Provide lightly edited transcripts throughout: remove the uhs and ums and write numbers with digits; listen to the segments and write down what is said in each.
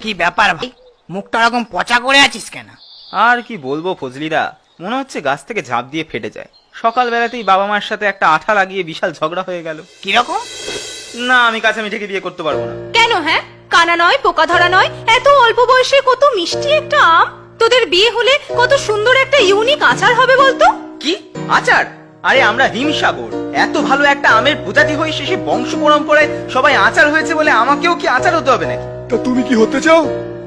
কি ব্যাপার ভাই, মুখটা এরকম পচা করে আছিস কেন? আর কি বলবো ফজলিদা, মনে হচ্ছে গাছ থেকে ঝাঁপ দিয়ে ফেটে যায়। সকালবেলাতেই বাবা মার সাথে একটা আঠা লাগিয়ে বিশাল ঝগড়া হয়ে গেল। কিরকম? না, আমি কাছে মিঠেকে বিয়ে করতে পারবো না। কেন? হ্যাঁ, কানা নয়, পোকা ধরা নয়, এত অল্প বয়সে কত মিষ্টি একটা আম। তোদের বিয়ে হলে কত সুন্দর একটা ইউনিক আচার হবে বলতো। কি আচার? আরে আমরা হিমসাগর, এত ভালো একটা আমের প্রজাতি হয়ে শেষে বংশ পরম্পরায় সবাই আচার হয়েছে বলে আমাকেও কি আচার হতে হবে নাকি? তা তুমি কি হতে চাও?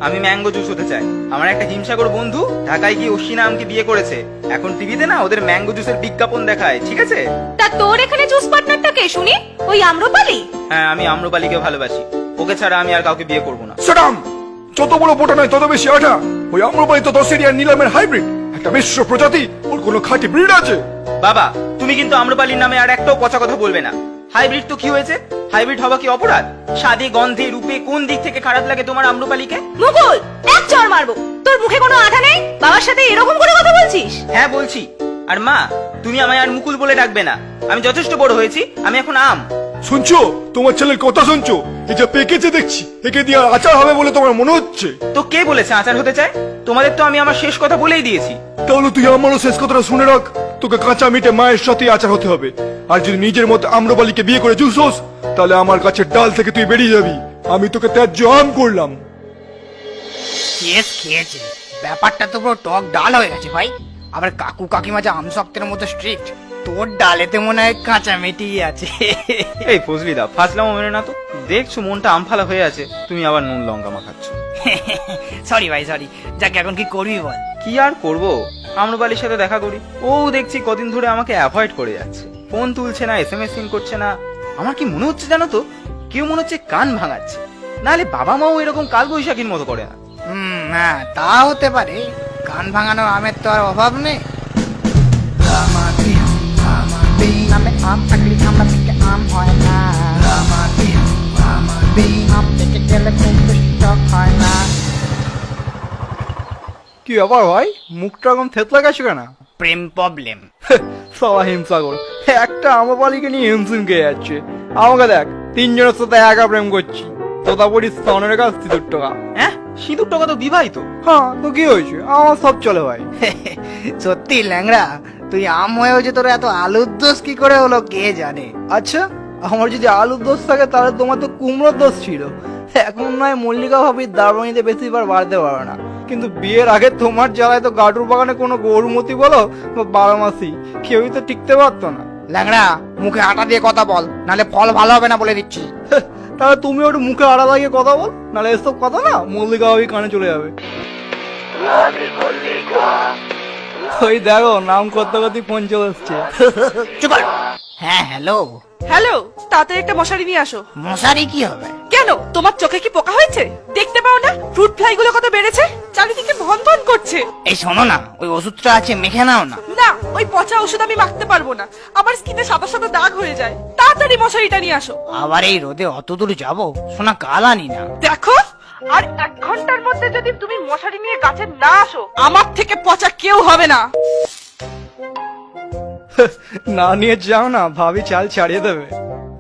আমি ম্যাঙ্গো জুস হতে চাই। আমার একটা হিমসাগর বন্ধু ঢাকায় গিয়ে অশ্বিনা আমকে বিয়ে করেছে। এখন টিভিতে না ওদের ম্যাঙ্গো জুসের বিজ্ঞাপন দেখায়, ঠিক আছে? তা তোর এখানে জুস পার্টনারটা কে শুনি? ওই আম্রপালি? হ্যাঁ, আমি আম্রপালিকে ভালোবাসি। ওকে ছাড়া আমি আর কাউকে বিয়ে করবো না। সাডাম! যত বড় বোটা নয় তত বেশি আঠা। ওই আম্রপালি তো দশেরিয়ার নিলামের হাইব্রিড, একটা মিশ্র প্রজাতি। ওর কোনো খাঁটি ব্রিড আছে? বাবা, তুমি কিন্তু আম্রপালির নামে আর একটাও পচা কথা বলবে না। হাইব্রিড তো কি হয়েছে? হাইব্রিড হওয়া কি অপরাধ? স্বাদে, গন্ধে, রূপে কোন দিক থেকে খারাপ লাগে তোমার আম্রপালিকে? মুকুল, এক চড় মারবো। তোর মুখে কোনো আঠা নেই? বাবার সাথে এরকম করে কথা বলছিস? হ্যাঁ বলছি। আর মা, তুমি আমায় আর মুকুল বলে ডাকবে না। আমি যথেষ্ট বড় হয়েছি, আমি এখন আম। শুনছো? তোমার ছেলের কথা শুনছো? এই যে পেকেছে দেখছি, একে দিয়ে আর আচার হবে বলে তোমার মনে হচ্ছে? তো কে বলেছে আচার হতে চায়? তোমাদের তো আমি আমার শেষ কথা বলেই দিয়েছি। তাহলে তুই আমারও শেষ কথাটা শুনে রাখ। তোকে কাঁচা মিটে মায়ের সাথে আচার হতে হবে। আর যদি নিজের মতো আম্রপালিকে বিয়ে করে জুস হোস, তাহলে আমার কাছে ডাল থেকে তুই বেরিয়ে যাবি। আমি তোকে ত্যায্য আম করলাম। কেস খেয়েছে, ব্যাপারটা তো পুরো টক ডাল হয়ে গেছে ভাই। আবার কাকু কাকিমা যে আমসক্তের মতো স্ট্রিক্ট, তোর ডালেতে মনে হয় কাঁচা মিটিয়ে আছে। এই ফজলিদা, ফাজলামো মেনে না তো। দেখছো মনটা আমফালা হয়ে আছে, তুমি আবার নুন লঙ্কা মাখাচ্ছ। সরি ভাই, সরি। যাকে এখন কি করবি বল? কি আর করবো, আম্রপালির সাথে দেখা করি। ও দেখছি কদিন ধরে আমাকে অ্যাভয়েড করে যাচ্ছে। ফোন তুলছে না, SMS করছে না। আমার কি মনে হচ্ছে জানো তো, কেউ মনে হচ্ছে কান ভাঙাচ্ছে। নাহলে বাবা মাও এরকম কাল বৈশাখীর মতো করে না। হ্যাঁ, তা হতে পারে। কান ভাঙানো আমের তো আর অভাব নেই। নামে আম থাকলে আমরা থেকে আম হয় না। আম থেকে গেলে খুব বেশি টক হয় না। কি ব্যাপার ভাই, মুখটা এরকম থেতলা গেছে কেন? প্রেম প্রবলেম। সবাই হিমসাগর একটা আম্রপালিকে নিয়ে হিমসিম খেয়ে যাচ্ছে। আমাকে দেখ, তিনজনের সাথে একা প্রেম করছি। তোতা পড়ি স্তনের কাছ সিঁদুর টাকা। হ্যাঁ, সিঁদুর টাকা তো বিবাহিত। হ্যাঁ, তো কি হয়েছে? আমার সব চলে ভাই। সত্যি ল্যাংড়া, তুই আম হয়েও যে তোর এত আলুর দোষ কি করে হলো কে জানে। আচ্ছা, আমার যদি আলুর দোষ থাকে তাহলে তোমার তো কুমড়োর দোষ ছিল। এখন নয় মল্লিকা ভাবির দারবানিতে বেশিবার বাড়তে পারো না, কিন্তু বিয়ের আগে তোমার জ্বালায় তো গাডুর বাগানে কোনো গরুমতি বলো বা বারোমাসি কেউই তো টিকতে পারতো না। ল্যাংড়া, মুখে আটা দিয়ে কথা বল, নালে ফল ভালো হবে না বলে দিচ্ছি। তাহলে তুমি ওটা মুখে আড়া লাগিয়ে কথা বল, নাহলে এসব কথা না মল্লিকা ভাবি কানে চলে যাবে। ওই দেখো, নাম করতে করতে ফোন চলে এসছে। চুপ কর। হ্যাঁ, হ্যালো। হ্যালো, তাড়াতাড়ি একটা মশারি নিয়ে আসো। মশারি কি হবে? কেন, তোমার চোখে কি পোকা হয়েছে? দেখতে পাও না ফ্রুট ফ্লাই গুলো কত বেড়েছে? চারিদিকে ভন ভন করছে। এই শোনো না, ওই ওষুধটা আছে, মেখে নাও না। না, ওই পচা ওষুধ আমি মাখতে পারবো না। আমার স্কিনে সাদা সাদা দাগ হয়ে যায়। তাড়াতাড়ি মশারিটা নিয়ে আসো। আবার এই রোদে অত দূর যাবো? শোনা, কাল আনি না। দেখো, আর 1 ঘন্টার মধ্যে যদি তুমি মশারি নিয়ে গাছে না আসো, আমার থেকে পচা কেউ হবে না। না নিয়ে যাও না, ভাবি চাল ছাড়িয়ে দেবে।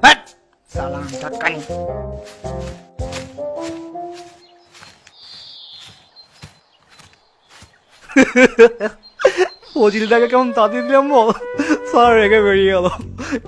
হ্যাট, সালাম টাটকানি। পচিটাকে কেমন তাড়িয়ে দিলাম বল, স্যার রেখে বেরিয়ে গেল।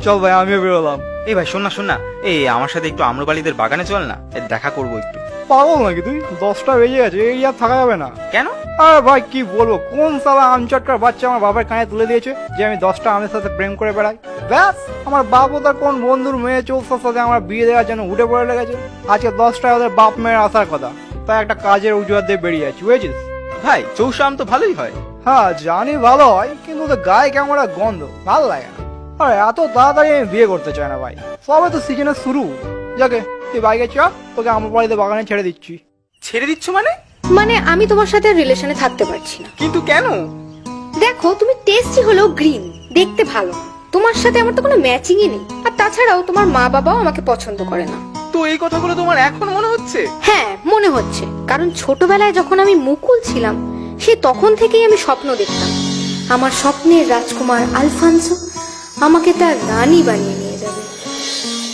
চল ভাই, আমিও বেরোলাম। এই ভাই শোন না, শোন না, এই আমার সাথে একটু আম্রপালিদের বাগানে চল না, দেখা করবো একটু। পাগল নাকি তুই? 10টা বেজে গেছে, এই আর থাকা যাবে না। কেন? আরে ভাই কি বলবো, কোন সালা আমচটকার বাচ্চা আমার বাবার কানে তুলে দিয়েছে যে আমি 10টা আমের সাথে প্রেম করে বেড়াই। ব্যাস, আমার বাপ ও তার কোন বন্ধুর মেয়ে চৌসার সাথে আমার বিয়ে দেওয়ার জন্য উঠে পড়ে লেগেছে। আজকে 10টায় ওদের বাপ মেয়ের আসার কথা, তাই একটা কাজের অজুহাত দিয়ে বেরিয়ে যাচ্ছি, বুঝেছিস? ভাই, চৌষা আম তো ভালোই হয়। হ্যাঁ জানি ভালো হয়, কিন্তু ওদের গায়ে কেমন একটা গন্ধ, ভালো লাগে না। আরে এত তাড়াতাড়ি আমি বিয়ে করতে চাই না ভাই, সবে তো সিজনের শুরু। যাকে তুই বাইকে চ, তোকে আমার বাড়িতে বাগানে ছেড়ে দিচ্ছি। ছেড়ে দিচ্ছ মানে? মানে আমি তোমার সাথে রিলেশনে থাকতে পারছি না। কিন্তু কেন? দেখো, তুমি টেস্টি হলেও গ্রিন, দেখতে ভালো না। তোমার সাথে আমার তো কোনো ম্যাচিংই নেই। আর তাছাড়াও তোমার মা বাবাও আমাকে পছন্দ করে না। তো এই কথাগুলো তোমার এখন মনে হচ্ছে? হ্যাঁ, মনে হচ্ছে, কারণ ছোটবেলায় যখন আমি মুকুল ছিলাম, সে তখন থেকেই আমি স্বপ্ন দেখতাম আমার স্বপ্নের রাজকুমার আলফানসো আমাকে তার রানী বানিয়ে নিয়ে যাবে।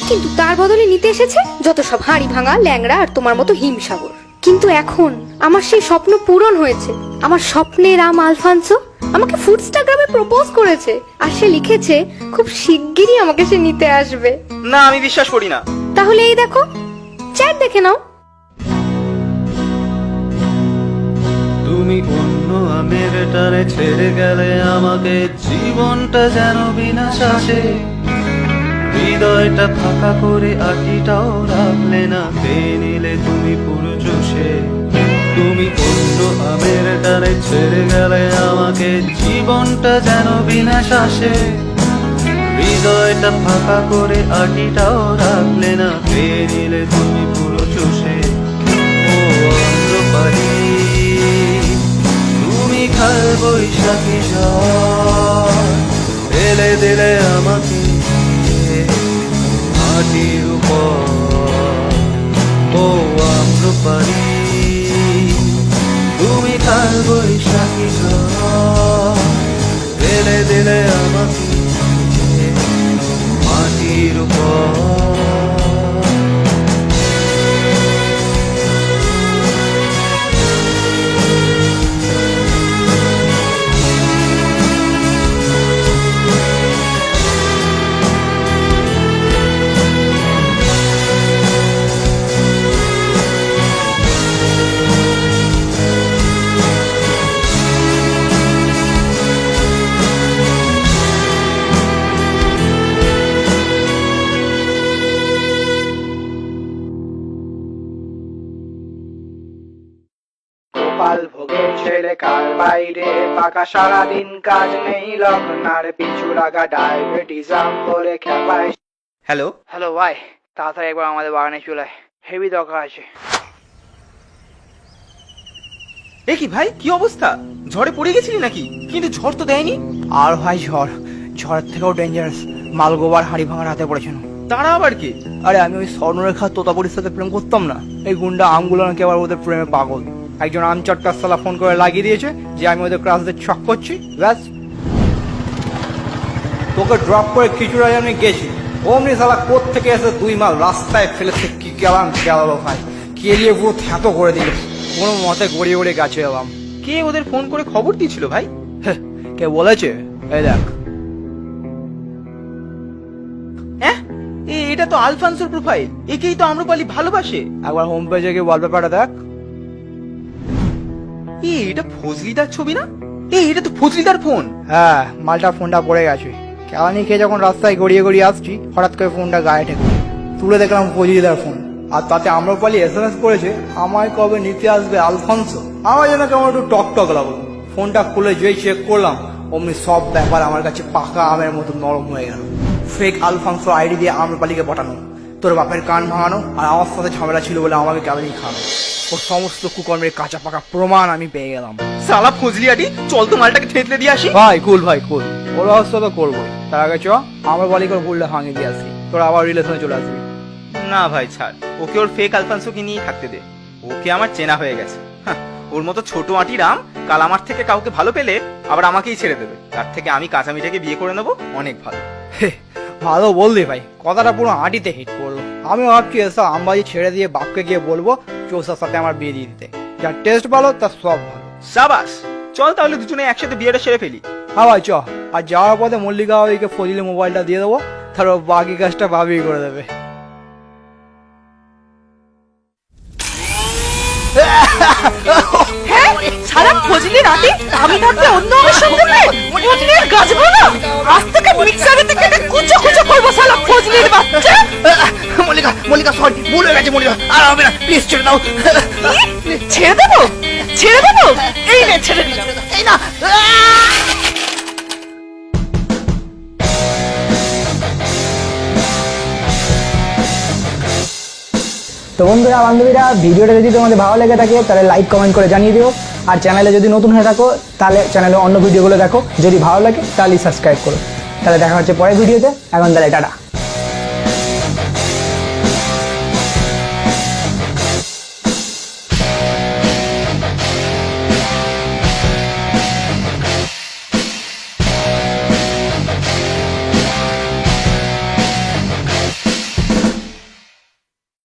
কিন্তু তার বদলে নিতে এসেছে যত সব হাঁড়ি ভাঙা ল্যাংড়া আর তোমার মতো হিমসাগর। কিন্তু এখন আমার সেই স্বপ্ন পূরণ হয়েছে। আমার স্বপ্নের আম আলফান্সো আমাকে ফুডস্টাগ্রামে প্রপোজ করেছে, আর সে লিখেছে খুব শিগগিরই আমাকে সে নিতে আসবে। না, আমি বিশ্বাস করি না। তাহলে এই দেখো, চ্যাট দেখে নাও। তুমি অন্য আমের টানে ছেড়ে গেলে আমাকে, জীবনটা যেন বিনা শ্বাসে। হৃদয়টা ফাঁকা করে আটিটাও রাখলে না, পেয়ে নিলে তুমি পুরো জোশে। তুমি অন্য আমের টানে ছেড়ে গেলে আমাকে, জীবনটা যেন বিনা শ্বাসে। হৃদয়টা ফাঁকা করে আটিটাও রাখলে না, পেয়ে নিলে তুমি পুরো চষে। ও অন্ধকারে তুমি কাল বৈশাখী ঝড় ফেলে দিলে আমাকে মাটির উপর। ও আম্রপালি তুমি কাল বৈশাখী ঝড় ফেলে দিলে আমাকে মাটির উপর। গোপাল ভোগের ছেলে কাল বাইরে, পাকা সারাদিন কাজ নেই, লগ্নার পিছু লাগা ডায়াবেটিসাম বলে খেপায়। হ্যালো, হ্যালো ভাই, তাড়াতাড়ি একবার আমাদের বাগানে চলে আয়, হেভি দরকার আছে। এ কি ভাই, কি অবস্থা? ঝড়ে পড়ে গেছিলি নাকি? কিন্তু ঝড় তো দেয়নি। আর ভাই ঝড়ের থেকেও ডেঞ্জারাস, মালগোবার হাড়ি ভাঙার হাতে পড়েছিল। তারা আবার কি? আরে আমি ওই স্বর্ণরেখা তোতাপুরির সাথে প্রেম করতাম না, এই গুন্ডা আমগুলো নাকি আবার ওদের প্রেমে পাগল। একজন আম চটকার সালা ফোন করে লাগিয়ে দিয়েছে যে আমি ওদের ক্লাসদের ছক করছি। ব্যাস, তোকে ড্রপ করে খিচুড়ায় আমি গেছি, অমনি সালা কোথ থেকে এসে 2 মাল রাস্তায় ফেলেছে। কি গেলাম গেলো ভাই, কেলিয়ে পুরো থ্যাতো করে দিল। কোনো মতে গড়িয়ে গড়িয়ে গাছে এলাম। কে ওদের ফোন করে খবর দিয়েছিল ভাই? কে বলেছে? এই দেখ। হ্যাঁ, এটা তো আলফান্সোর প্রোফাইল। একেই তো আম্রপালি ভালোবাসে। একবার হোম পেজে গিয়ে ওয়ালপেপারটা দেখ। এটা ফজলিদার ছবি না? এটা তো ফজলিদার ফোন। হ্যাঁ, মালটার ফোনটা পড়ে গেছে। কেলানি খেয়ে যখন রাস্তায় গড়িয়ে গড়িয়ে আসছি, হঠাৎ করে ফোনটা গায়ে ঠেকে তুলে দেখলাম ফজিদার ফোন। আর তাতে আম্রপালি SMS করেছে, আমায় কবে নিতে আসবে আলফান্সো। আমার যেন কেমন একটু টক টক লাগলো। ফোনটা খুলে যেই চেক করলাম, অমনি সব ব্যাপার আমার কাছে পাকা আমের মতো নরম হয়ে গেল। ফেক আলফান্সো আইডি দিয়ে আম্রপালিকে পাঠানো, তোর বাপের কান ভাঙানো, আর আমার সাথে ঝামেলা ছিল বলে আমাকে কেলানি খানো, ও সমস্ত কুকর্মের কাঁচা পাকা প্রমাণ আমি পেয়ে গেলাম। সালা ফজলিয়াটি, চল তো মালটাকে থেতলে দিয়ে আসি। ভাই কুল, ওর অবস্থা তো করবোই। তার আগে চ আমার বালিকার ভুলটা ভাঙিয়ে দিয়ে আসি, তোরা আবার রিলেশনে চলে আসবি। না ভাই ছাড়, ওকে ওর ফেক আলফান্সোকে নিয়ে থাকতে দে। ওকে আমার চেনা হয়ে গেছে। ওর মতো ছোট আঁটি রাম কাল আমার থেকে কাউকে ভালো পেলে আবার আমাকেই ছেড়ে দেবে। তার থেকে আমি কাঁচা মিঠাকে বিয়ে করে নেবো, অনেক ভালো। ভালো বললি ভাই, কথাটা পুরো আঁটিতে হিট করলো। আমি ভাবছি এসব আমবাজি ছেড়ে দিয়ে বাপকে গিয়ে বলবো চৌসার সাথে আমার বিয়ে দিয়ে দিতে। যার টেস্ট ভালো তার সব ভালো। সাবাস, চল তাহলে দুজনে একসাথে বিয়েটা সেরে ফেলি। হ্যাঁ ভাই চ। আর যাওয়ার পথে মল্লিকা ওইকে ফজিলে মোবাইলটা দিয়ে দেবো, তারপর বাকি কাজটা ভাবিয়ে করে দেবে। হ্যাঁ, সারা ফজলি রাতে আমি থাকতে অন্য আমার সঙ্গে প্রেম? ফজলির গাছ বলো, আজ থেকে মিক্সারে থেকে কুচো কুচো করবো সালা ফজলির বাচ্চা। মল্লিকা সরি, ভুল হয়ে গেছে মল্লিকা, আর হবে না, প্লিজ ছেড়ে দাও। ছেড়ে দেবো? ছেড়ে দেবো? এই নে ছেড়ে দিলাম। এই না। তো বন্ধুরা বান্ধবীরা, ভিডিওটা যদি তোমাদের ভালো লেগে থাকে তাহলে লাইক কমেন্ট করে জানিয়ে দিও। আর চ্যানেলে যদি নতুন হয়ে থাকো তাহলে চ্যানেলে অন্য ভিডিওগুলো দেখো, যদি ভালো লাগে তাহলে সাবস্ক্রাইব করো। তাহলে দেখা হচ্ছে পরের ভিডিওতে। এখন তাহলে টাটা।